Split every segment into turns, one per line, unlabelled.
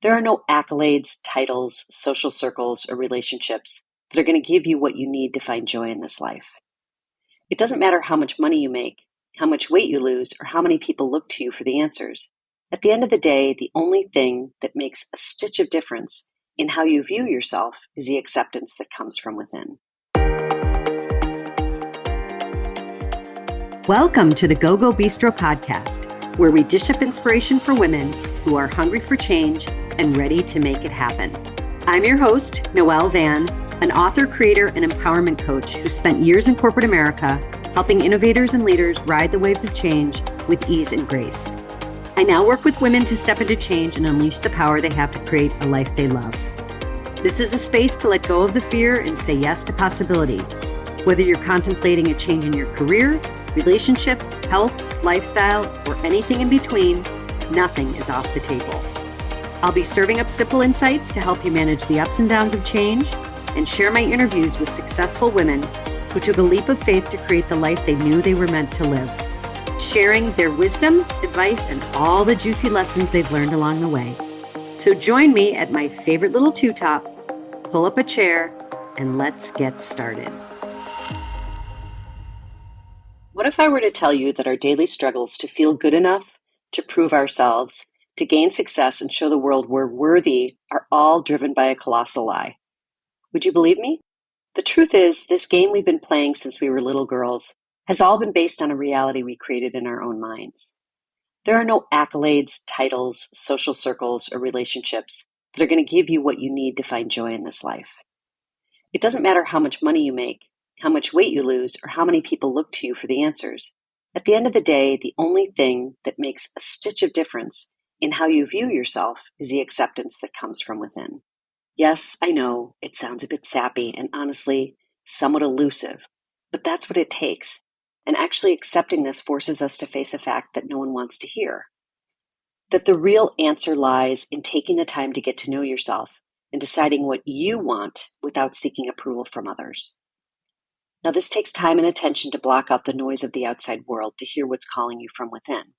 There are no accolades, titles, social circles, or relationships that are going to give you what you need to find joy in this life. It doesn't matter how much money you make, how much weight you lose, or how many people look to you for the answers. At the end of the day, the only thing that makes a stitch of difference in how you view yourself is the acceptance that comes from within.
Welcome to the Go-Go Bistro podcast, where we dish up inspiration for women who are hungry for change and ready to make it happen. I'm your host, Noelle Van, an author, creator, and empowerment coach who spent years in corporate America helping innovators and leaders ride the waves of change with ease and grace. I now work with women to step into change and unleash the power they have to create a life they love. This is a space to let go of the fear and say yes to possibility. Whether you're contemplating a change in your career, relationship, health, lifestyle, or anything in between, nothing is off the table. I'll be serving up simple insights to help you manage the ups and downs of change and share my interviews with successful women who took a leap of faith to create the life they knew they were meant to live, sharing their wisdom, advice, and all the juicy lessons they've learned along the way. So join me at my favorite little two-top, pull up a chair, and let's get started.
What if I were to tell you that our daily struggles to feel good enough, to prove ourselves, to gain success and show the world we're worthy are all driven by a colossal lie? Would you believe me? The truth is, this game we've been playing since we were little girls has all been based on a reality we created in our own minds. There are no accolades, titles, social circles, or relationships that are going to give you what you need to find joy in this life. It doesn't matter how much money you make, how much weight you lose, or how many people look to you for the answers. At the end of the day, the only thing that makes a stitch of difference in how you view yourself is the acceptance that comes from within. Yes, I know, it sounds a bit sappy and honestly, somewhat elusive, but that's what it takes. And actually accepting this forces us to face a fact that no one wants to hear. That the real answer lies in taking the time to get to know yourself and deciding what you want without seeking approval from others. Now, this takes time and attention to block out the noise of the outside world to hear what's calling you from within.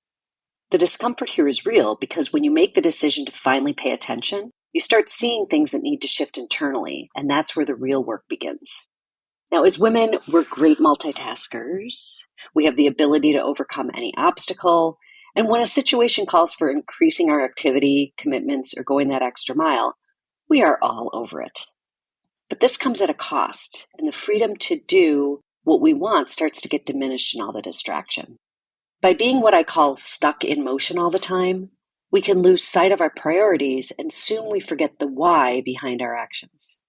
The discomfort here is real because when you make the decision to finally pay attention, you start seeing things that need to shift internally, and that's where the real work begins. Now, as women, we're great multitaskers. We have the ability to overcome any obstacle, and when a situation calls for increasing our activity, commitments, or going that extra mile, we are all over it. But this comes at a cost, and the freedom to do what we want starts to get diminished in all the distraction. By being what I call stuck in motion all the time, we can lose sight of our priorities, and soon we forget the why behind our actions.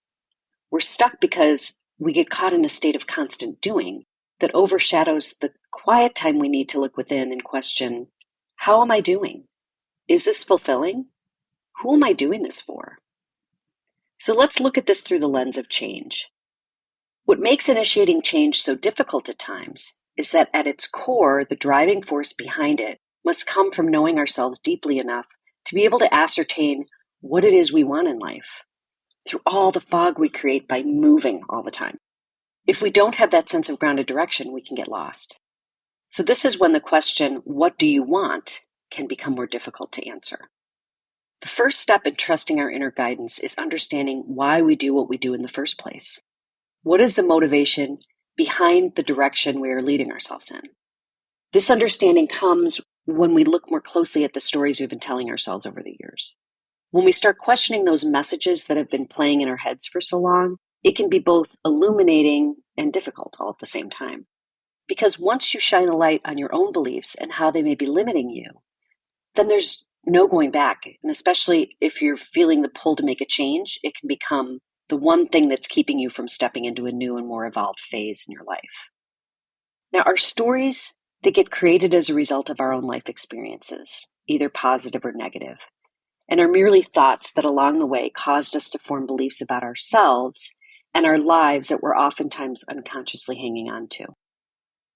We're stuck because we get caught in a state of constant doing that overshadows the quiet time we need to look within and question, how am I doing? Is this fulfilling? Who am I doing this for? So let's look at this through the lens of change. What makes initiating change so difficult at times is that at its core, the driving force behind it must come from knowing ourselves deeply enough to be able to ascertain what it is we want in life through all the fog we create by moving all the time. If we don't have that sense of grounded direction, we can get lost. So this is when the question, what do you want, can become more difficult to answer. The first step in trusting our inner guidance is understanding why we do what we do in the first place. What is the motivation behind the direction we are leading ourselves in? This understanding comes when we look more closely at the stories we've been telling ourselves over the years. When we start questioning those messages that have been playing in our heads for so long, it can be both illuminating and difficult all at the same time. Because once you shine a light on your own beliefs and how they may be limiting you, then there's no going back. And especially if you're feeling the pull to make a change, it can become the one thing that's keeping you from stepping into a new and more evolved phase in your life. Now, our stories, they get created as a result of our own life experiences, either positive or negative, and are merely thoughts that along the way caused us to form beliefs about ourselves and our lives that we're oftentimes unconsciously hanging on to.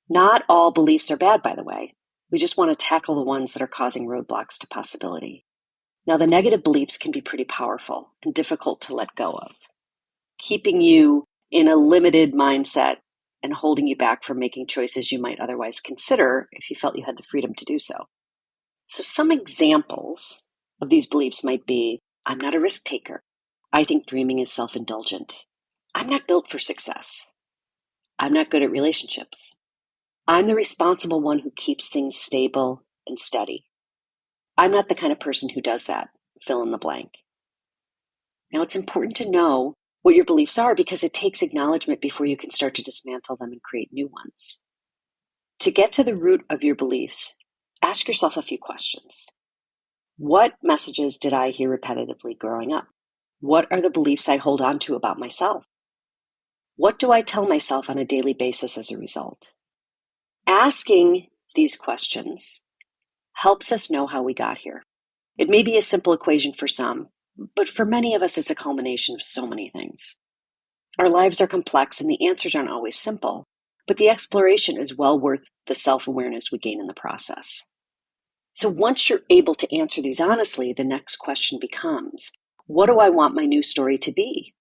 Not all beliefs are bad, by the way. We just want to tackle the ones that are causing roadblocks to possibility. Now, the negative beliefs can be pretty powerful and difficult to let go of, keeping you in a limited mindset and holding you back from making choices you might otherwise consider if you felt you had the freedom to do so. So some examples of these beliefs might be, I'm not a risk taker. I think dreaming is self-indulgent. I'm not built for success. I'm not good at relationships. I'm the responsible one who keeps things stable and steady. I'm not the kind of person who does that. Fill in the blank. Now, it's important to know what your beliefs are because it takes acknowledgement before you can start to dismantle them and create new ones. To get to the root of your beliefs, ask yourself a few questions. What messages did I hear repetitively growing up? What are the beliefs I hold on to about myself? What do I tell myself on a daily basis as a result? Asking these questions helps us know how we got here. It may be a simple equation for some, but for many of us, it's a culmination of so many things. Our lives are complex and the answers aren't always simple, but the exploration is well worth the self-awareness we gain in the process. So once you're able to answer these honestly, the next question becomes, what do I want my new story to be?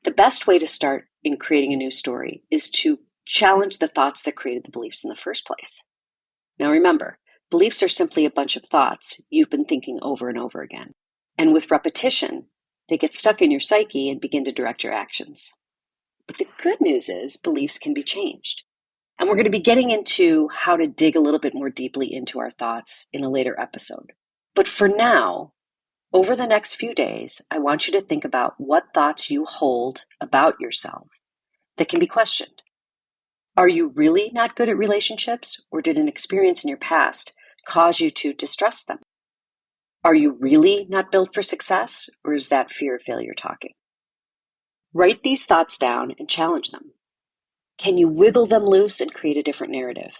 The best way to start in creating a new story is to challenge the thoughts that created the beliefs in the first place. Now remember, beliefs are simply a bunch of thoughts you've been thinking over and over again. And with repetition, they get stuck in your psyche and begin to direct your actions. But the good news is beliefs can be changed. And we're going to be getting into how to dig a little bit more deeply into our thoughts in a later episode. But for now, over the next few days, I want you to think about what thoughts you hold about yourself that can be questioned. Are you really not good at relationships, or did an experience in your past cause you to distrust them? Are you really not built for success, or is that fear of failure talking? Write these thoughts down and challenge them. Can you wiggle them loose and create a different narrative?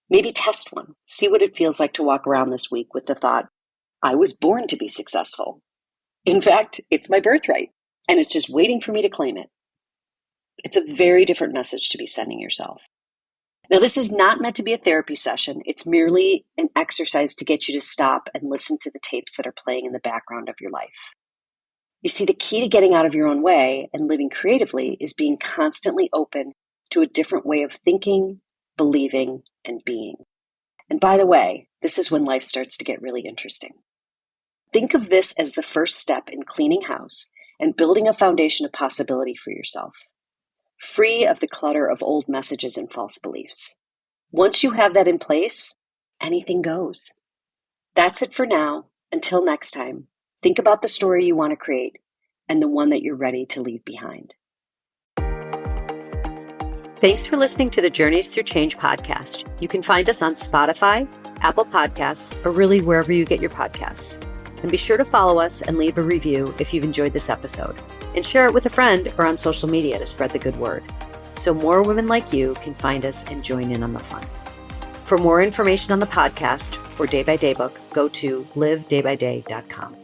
Maybe test one. See what it feels like to walk around this week with the thought, I was born to be successful. In fact, it's my birthright, and it's just waiting for me to claim it. It's a very different message to be sending yourself. Now, this is not meant to be a therapy session. It's merely an exercise to get you to stop and listen to the tapes that are playing in the background of your life. You see, the key to getting out of your own way and living creatively is being constantly open to a different way of thinking, believing, and being. And by the way, this is when life starts to get really interesting. Think of this as the first step in cleaning house and building a foundation of possibility for yourself, free of the clutter of old messages and false beliefs. Once you have that in place, anything goes. That's it for now. Until next time, think about the story you want to create and the one that you're ready to leave behind.
Thanks for listening to the Journeys Through Change podcast. You can find us on Spotify, Apple Podcasts, or really wherever you get your podcasts. And be sure to follow us and leave a review if you've enjoyed this episode. And share it with a friend or on social media to spread the good word, so more women like you can find us and join in on the fun. For more information on the podcast or Day by Day book, go to livedaybyday.com.